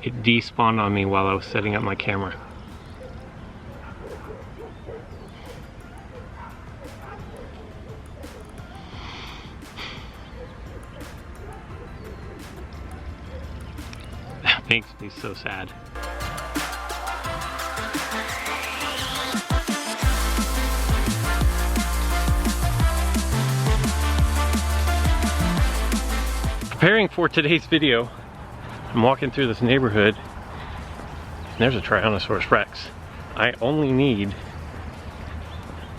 It despawned on me while I was setting up my camera. That makes me so sad. Preparing for today's video, I'm walking through this neighborhood and there's a Tyrannosaurus Rex. I only need,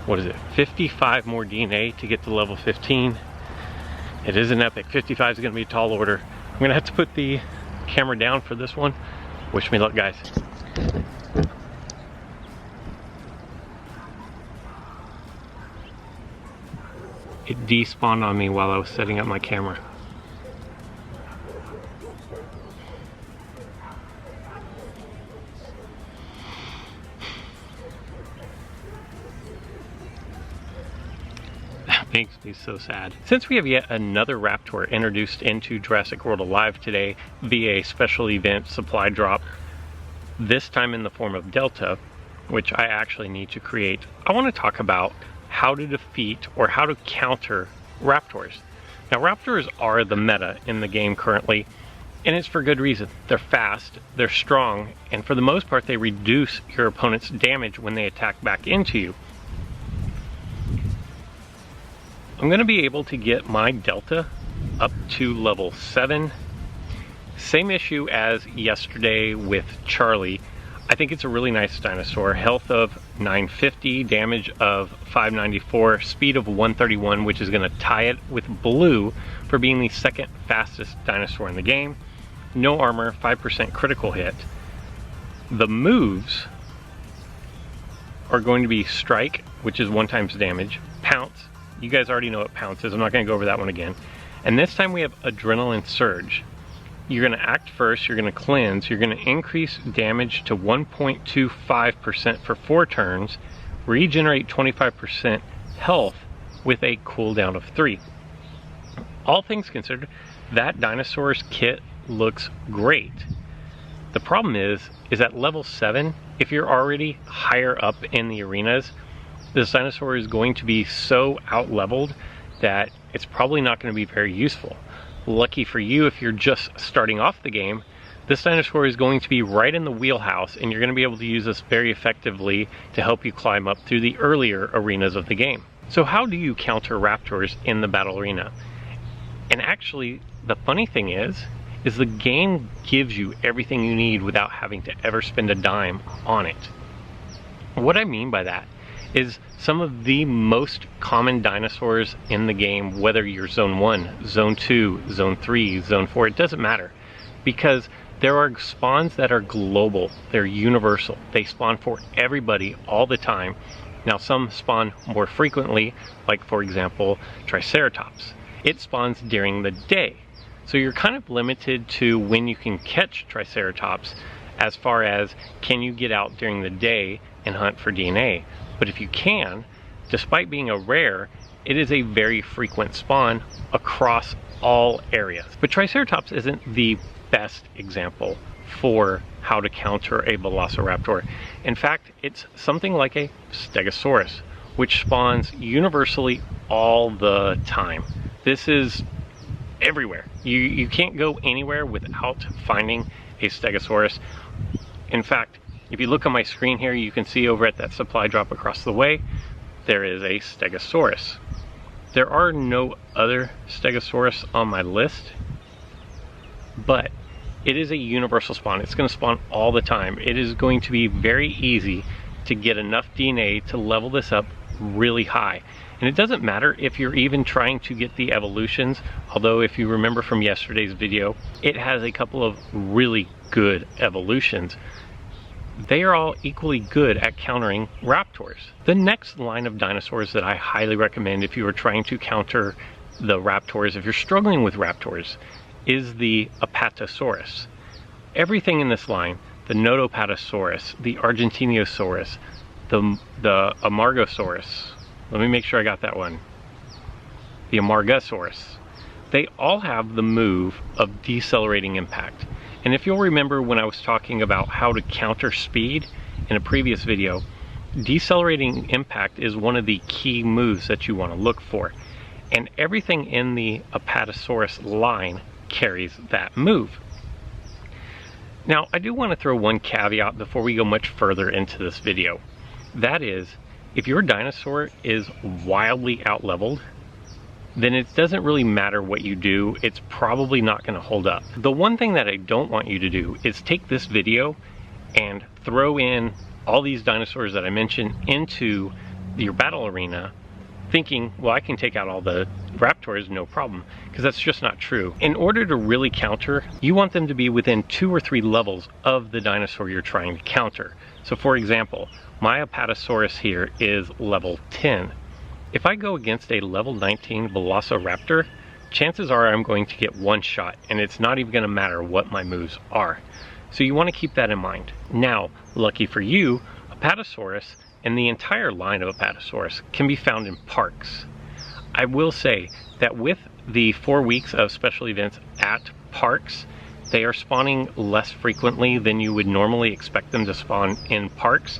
what is it, 55 more DNA to get to level 15. It is an epic. 55 is going to be a tall order. I'm going to have to put the camera down for this one. Wish me luck, guys. It despawned on me while I was setting up my camera. Makes me so sad. Since we have yet another raptor introduced into Jurassic World Alive today via a special event supply drop, this time in the form of Delta, which I actually need to create, I want to talk about how to defeat or how to counter raptors. Now, raptors are the meta in the game currently, and it's for good reason. They're fast, they're strong, and for the most part they reduce your opponent's damage when they attack back into you. I'm going to be able to get my Delta up to level 7. Same issue as yesterday with Charlie. I think it's a really nice dinosaur. Health of 950, damage of 594, speed of 131, which is going to tie it with Blue for being the second fastest dinosaur in the game. No armor, 5% critical hit. The moves are going to be Strike, which is 1 times damage, Pounce. You guys already know what Pounce is. I'm not going to go over that one again. And this time we have Adrenaline Surge. You're going to act first, you're going to cleanse, you're going to increase damage to 1.25% for 4 turns, regenerate 25% health with a cooldown of 3. All things considered, that dinosaur's kit looks great. The problem is at level 7, if you're already higher up in the arenas, this dinosaur is going to be so out-leveled that it's probably not going to be very useful. Lucky for you, if you're just starting off the game, this dinosaur is going to be right in the wheelhouse, and you're going to be able to use this very effectively to help you climb up through the earlier arenas of the game. So how do you counter raptors in the battle arena? And actually, the funny thing is the game gives you everything you need without having to ever spend a dime on it. What I mean by that is some of the most common dinosaurs in the game, whether you're Zone 1, Zone 2, Zone 3, Zone 4, it doesn't matter, because there are spawns that are global, they're universal, they spawn for everybody all the time. Now some spawn more frequently, like for example Triceratops. It spawns during the day, so you're kind of limited to when you can catch Triceratops as far as can you get out during the day and hunt for DNA. But if you can, despite being a rare, it is a very frequent spawn across all areas. But Triceratops isn't the best example for how to counter a Velociraptor. In fact, it's something like a Stegosaurus, which spawns universally all the time. This is everywhere. You can't go anywhere without finding a Stegosaurus. In fact, if you look on my screen here, you can see over at that supply drop across the way, there is a Stegosaurus. There are no other Stegosaurus on my list, but it is a universal spawn. It's going to spawn all the time. It is going to be very easy to get enough DNA to level this up really high. And it doesn't matter if you're even trying to get the evolutions, although if you remember from yesterday's video, it has a couple of really good evolutions. They are all equally good at countering raptors. The next line of dinosaurs that I highly recommend if you are trying to counter the raptors, if you're struggling with raptors, is the Apatosaurus. Everything in this line, the Notopatosaurus, the Argentinosaurus, the Amargosaurus, let me make sure I got that one, the Amargosaurus, they all have the move of decelerating impact. And if you'll remember when I was talking about how to counter speed in a previous video, decelerating impact is one of the key moves that you want to look for. And everything in the Apatosaurus line carries that move. Now, I do want to throw one caveat before we go much further into this video. That is, if your dinosaur is wildly out-leveled, then it doesn't really matter what you do, it's probably not going to hold up. The one thing that I don't want you to do is take this video and throw in all these dinosaurs that I mentioned into your battle arena thinking, well, I can take out all the Raptors, no problem, because that's just not true. In order to really counter, you want them to be within 2 or 3 levels of the dinosaur you're trying to counter. So for example, my Apatosaurus here is level 10. If I go against a level 19 Velociraptor, chances are I'm going to get one shot, and it's not even going to matter what my moves are. So you want to keep that in mind. Now, lucky for you, Apatosaurus and the entire line of Apatosaurus can be found in parks. I will say that with the 4 weeks of special events at parks, they are spawning less frequently than you would normally expect them to spawn in parks.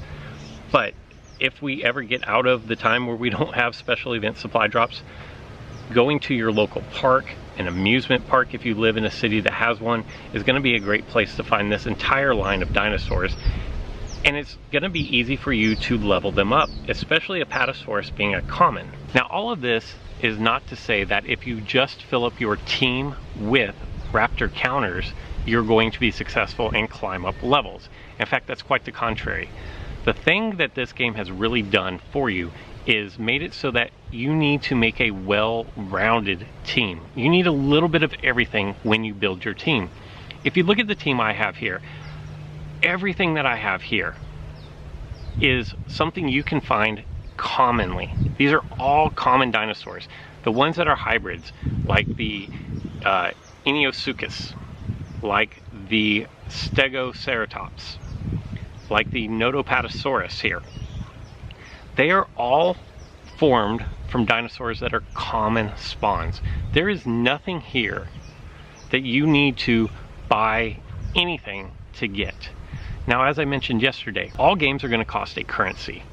But if we ever get out of the time where we don't have special event supply drops, going to your local park, an amusement park if you live in a city that has one, is going to be a great place to find this entire line of dinosaurs. And it's going to be easy for you to level them up, especially Apatosaurus being a common. Now, all of this is not to say that if you just fill up your team with Raptor counters, you're going to be successful and climb up levels. In fact, that's quite the contrary. The thing that this game has really done for you is made it so that you need to make a well-rounded team. You need a little bit of everything when you build your team. If you look at the team I have here, everything that I have here is something you can find commonly. These are all common dinosaurs. The ones that are hybrids, like the Iniosuchus, like the Stegoceratops, like the Notopatosaurus here. They are all formed from dinosaurs that are common spawns. There is nothing here that you need to buy anything to get. Now, as I mentioned yesterday, all games are going to cost a currency.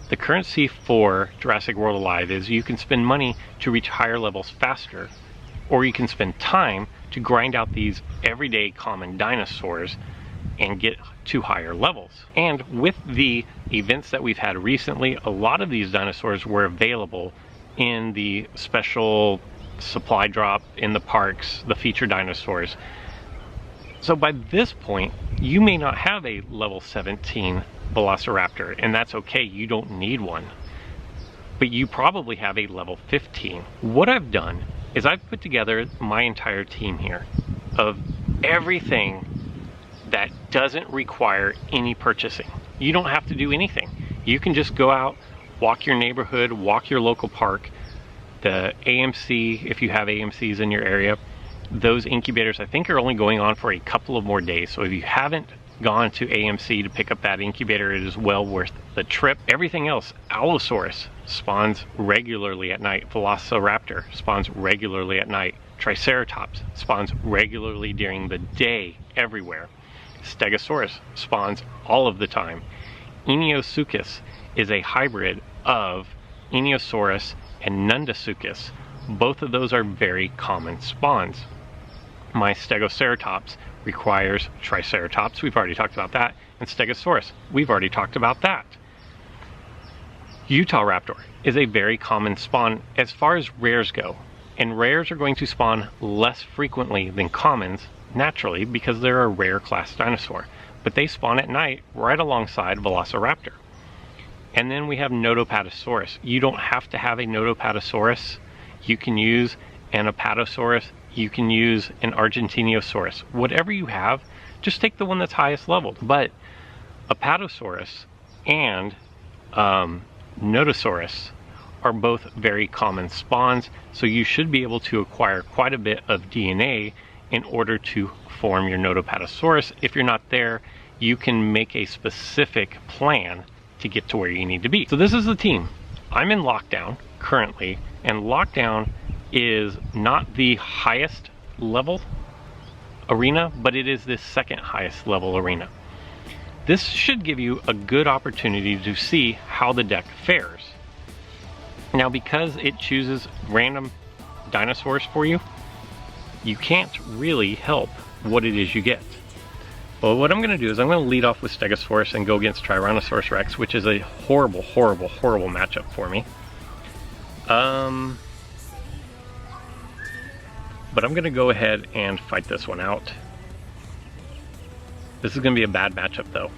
The currency for Jurassic World Alive is you can spend money to reach higher levels faster, or you can spend time to grind out these everyday common dinosaurs and get to higher levels. And with the events that we've had recently, a lot of these dinosaurs were available in the special supply drop in the parks, the feature dinosaurs. So by this point, you may not have a level 17 Velociraptor, and that's okay, you don't need one. But you probably have a level 15. What I've done is I've put together my entire team here of everything that doesn't require any purchasing. You don't have to do anything. You can just go out, walk your neighborhood, walk your local park, the AMC, if you have AMCs in your area. Those incubators, I think, are only going on for a couple of more days. So if you haven't gone to AMC to pick up that incubator, it is well worth the trip. Everything else, Allosaurus spawns regularly at night. Velociraptor spawns regularly at night. Triceratops spawns regularly during the day everywhere. Stegosaurus spawns all of the time. Iniosuchus is a hybrid of Iniosaurus and Nundasuchus. Both of those are very common spawns. My Stegoceratops requires Triceratops, we've already talked about that, and Stegosaurus, we've already talked about that. Utah Raptor is a very common spawn as far as rares go, and rares are going to spawn less frequently than commons, naturally, because they're a rare class dinosaur, but they spawn at night right alongside Velociraptor. And then we have Notopatosaurus. You don't have to have a Notopatosaurus. You can use an Apatosaurus, you can use an Argentinosaurus. Whatever you have, just take the one that's highest leveled. But Apatosaurus and Notosaurus are both very common spawns, so you should be able to acquire quite a bit of DNA in order to form your Notopatosaurus. If you're not there, you can make a specific plan to get to where you need to be. So this is the team. I'm in lockdown currently, and lockdown is not the highest level arena, but it is the second highest level arena. This should give you a good opportunity to see how the deck fares. Now, because it chooses random dinosaurs for you, you can't really help what it is you get. Well, what I'm going to do is I'm going to lead off with Stegosaurus and go against Tyrannosaurus Rex, which is a horrible, horrible, horrible matchup for me. But I'm going to go ahead and fight this one out. This is going to be a bad matchup, though.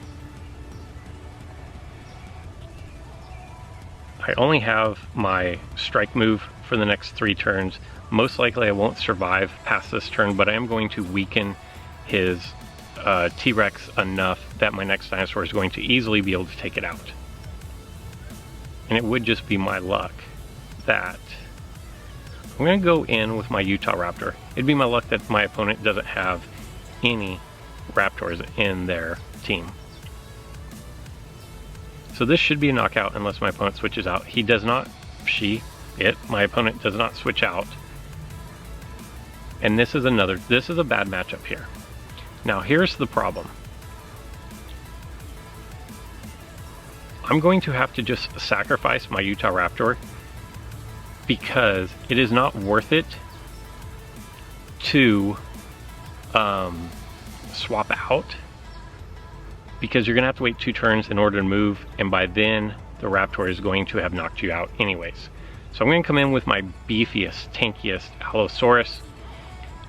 I only have my strike move for the next 3 turns. Most likely I won't survive past this turn, but I am going to weaken his T-Rex enough that my next dinosaur is going to easily be able to take it out. And it would just be my luck that I'm going to go in with my Utah Raptor. It'd be my luck that my opponent doesn't have any Raptors in their team. So this should be a knockout unless my opponent switches out. He does not, my opponent does not switch out. And this is a bad matchup here. Now here's the problem. I'm going to have to just sacrifice my Utah Raptor because it is not worth it to swap out, because you're gonna have to wait 2 turns in order to move, and by then the Raptor is going to have knocked you out anyways. So I'm gonna come in with my beefiest, tankiest Allosaurus.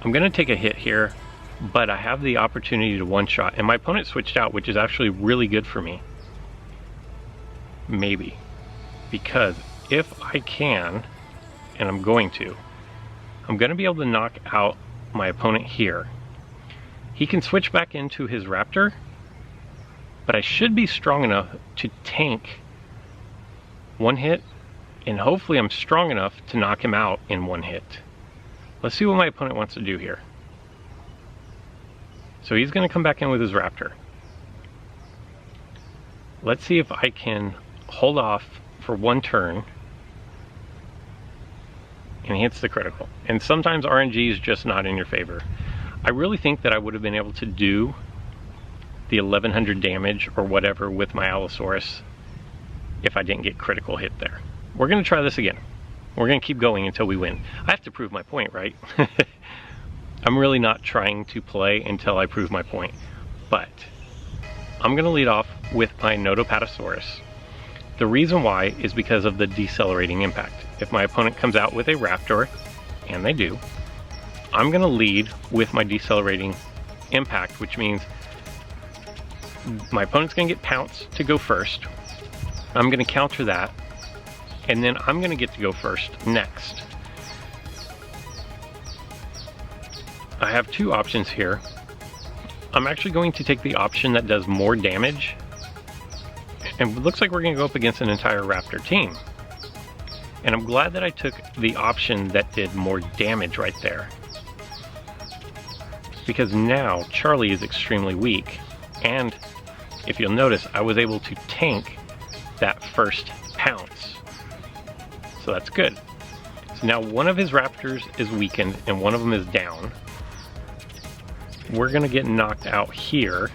I'm gonna take a hit here, but I have the opportunity to one-shot, and my opponent switched out, which is actually really good for me. Maybe. Because if I can, and I'm going to be able to knock out my opponent here. He can switch back into his Raptor, but I should be strong enough to tank 1 hit, and hopefully I'm strong enough to knock him out in 1 hit. Let's see what my opponent wants to do here. So he's going to come back in with his Raptor. Let's see if I can hold off for 1 turn. And he hits the critical. And sometimes RNG is just not in your favor. I really think that I would have been able to do the 1100 damage or whatever with my Allosaurus if I didn't get critical hit there. We're going to try this again. We're going to keep going until we win. I have to prove my point, right? I'm really not trying to play until I prove my point. But I'm going to lead off with my Notopatasaurus. The reason why is because of the decelerating impact. If my opponent comes out with a Raptor, and they do, I'm going to lead with my decelerating impact, which means my opponent's going to get pounced to go first. I'm going to counter that, and then I'm going to get to go first next. I have 2 options here. I'm actually going to take the option that does more damage, and it looks like we're going to go up against an entire Raptor team. And I'm glad that I took the option that did more damage right there, because now Charlie is extremely weak, and if you'll notice, I was able to tank that first pounce. So that's good. So now one of his Raptors is weakened and one of them is down. We're gonna get knocked out here.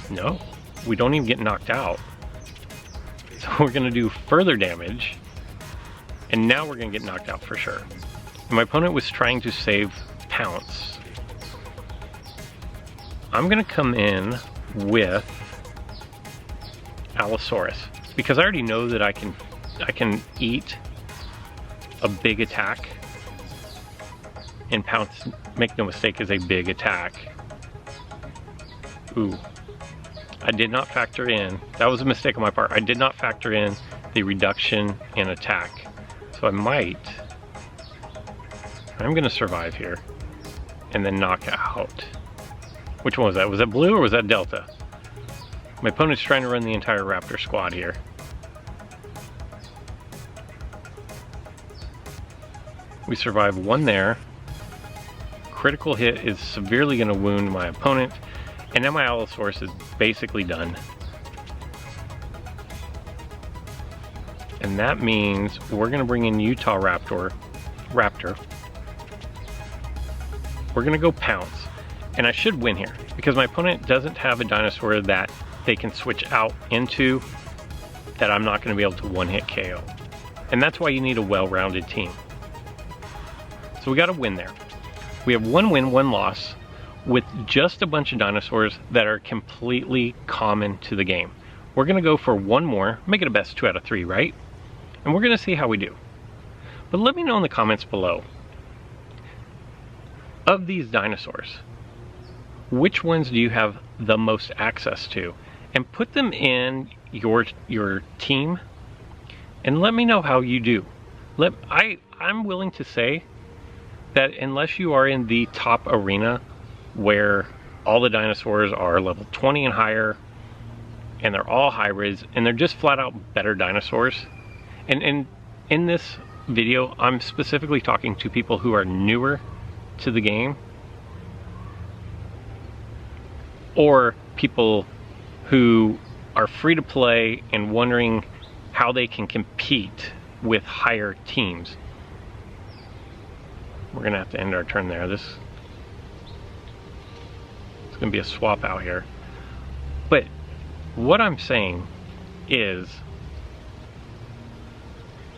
No, we don't even get knocked out. So we're gonna do further damage, and now we're gonna get knocked out for sure. And my opponent was trying to save pounce. I'm gonna come in with Allosaurus because I already know that I can eat a big attack, and pounce, make no mistake, is a big attack. Ooh, I did not factor in, that was a mistake on my part, I did not factor in the reduction in attack. So I'm gonna survive here and then knock out. Which one was that? Was that blue or was that Delta? My opponent's trying to run the entire Raptor squad here. We survive 1 there. Critical hit is severely going to wound my opponent, and now my Allosaurus is basically done. And that means we're going to bring in Utah Raptor. we're gonna go pounce. And I should win here because my opponent doesn't have a dinosaur that they can switch out into that I'm not gonna be able to one-hit KO. And that's why you need a well-rounded team. So we got a win there. We have 1 win, 1 loss with just a bunch of dinosaurs that are completely common to the game. We're gonna go for 1 more, make it a best 2 out of 3, right? And we're gonna see how we do. But let me know in the comments below, of these dinosaurs, which ones do you have the most access to? And put them in your team and let me know how you do. I'm willing to say that unless you are in the top arena where all the dinosaurs are level 20 and higher and they're all hybrids and they're just flat out better dinosaurs, and in this video I'm specifically talking to people who are newer to the game or people who are free to play and wondering how they can compete with higher teams. We're gonna have to end our turn there. It's gonna be a swap out here. But what I'm saying is,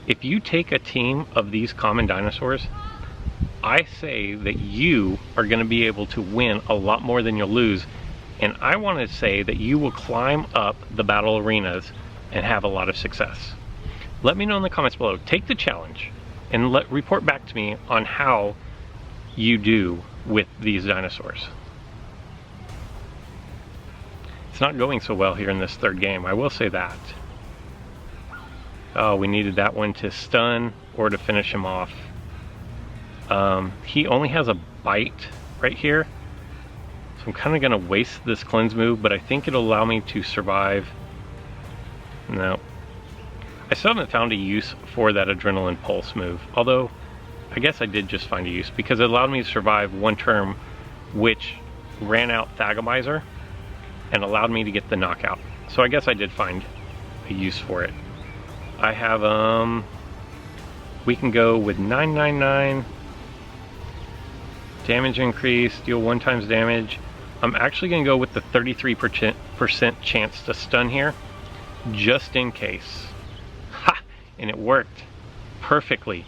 if you take a team of these common dinosaurs, I say that you are gonna be able to win a lot more than you'll lose. And I want to say that you will climb up the battle arenas and have a lot of success. Let me know in the comments below. Take the challenge and report back to me on how you do with these dinosaurs. It's not going so well here in this 3rd game, I will say that. Oh, we needed that one to stun or to finish him off. He only has a bite right here. So I'm kind of going to waste this cleanse move, but I think it'll allow me to survive. No. I still haven't found a use for that adrenaline pulse move, although I guess I did just find a use because it allowed me to survive 1 turn, which ran out Thagomizer and allowed me to get the knockout. So I guess I did find a use for it. I have, we can go with 999, damage increase, deal 1 times damage. I'm actually going to go with the 33% chance to stun here, just in case. Ha! And it worked perfectly.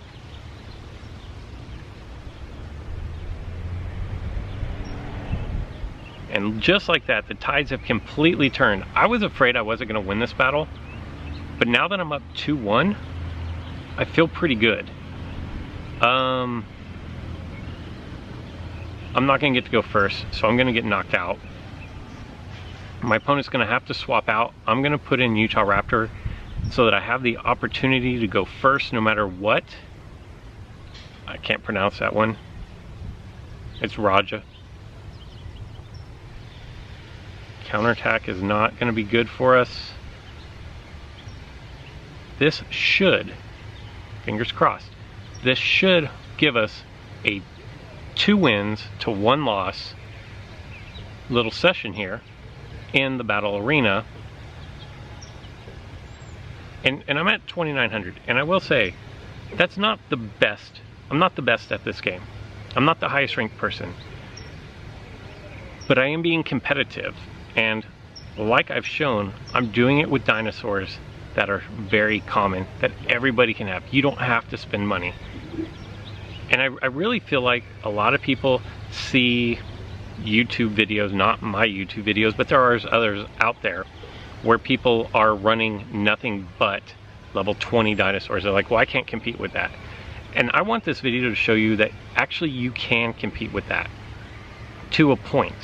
And just like that, the tides have completely turned. I was afraid I wasn't going to win this battle, but now that I'm up 2-1, I feel pretty good. I'm not going to get to go first, so I'm going to get knocked out. My opponent's going to have to swap out. I'm going to put in Utah Raptor so that I have the opportunity to go first no matter what. I can't pronounce that one. It's Raja. Counterattack is not going to be good for us. This should, fingers crossed, this should give us a 2 wins to 1 loss little session here in the battle arena. And I'm at 2900, and I will say that's not the best. I'm not the best at this game. I'm not the highest ranked person, but I am being competitive, and like I've shown, I'm doing it with dinosaurs that are very common, that everybody can have. You don't have to spend money. And I really feel like a lot of people see YouTube videos, not my YouTube videos, but there are others out there where people are running nothing but level 20 dinosaurs. They're like, well, I can't compete with that. And I want this video to show you that actually you can compete with that to a point.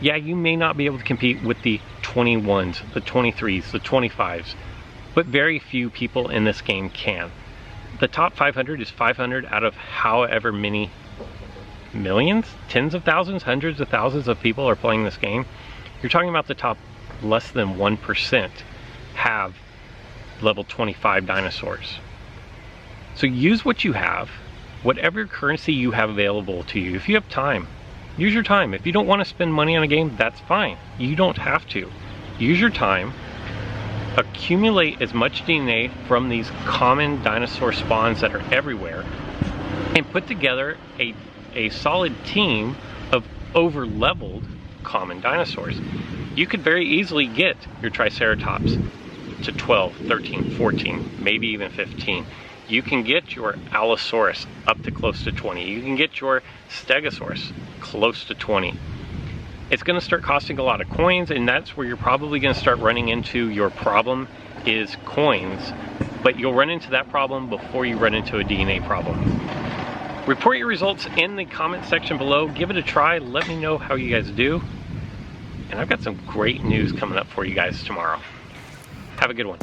Yeah, you may not be able to compete with the 21s, the 23s, the 25s, but very few people in this game can. The top 500 is 500 out of however many millions, tens of thousands, hundreds of thousands of people are playing this game. You're talking about the top less than 1% have level 25 dinosaurs. So use what you have, whatever currency you have available to you. If you have time, use your time. If you don't want to spend money on a game, that's fine. You don't have to. Use your time, accumulate as much DNA from these common dinosaur spawns that are everywhere, and put together a a solid team of over-leveled common dinosaurs. You could very easily get your Triceratops to 12, 13, 14, maybe even 15. You can get your Allosaurus up to close to 20. You can get your Stegosaurus close to 20. It's going to start costing a lot of coins, and that's where you're probably going to start running into your problem is coins. But you'll run into that problem before you run into a DNA problem. Report your results in the comment section below. Give it a try. Let me know how you guys do. And I've got some great news coming up for you guys tomorrow. Have a good one.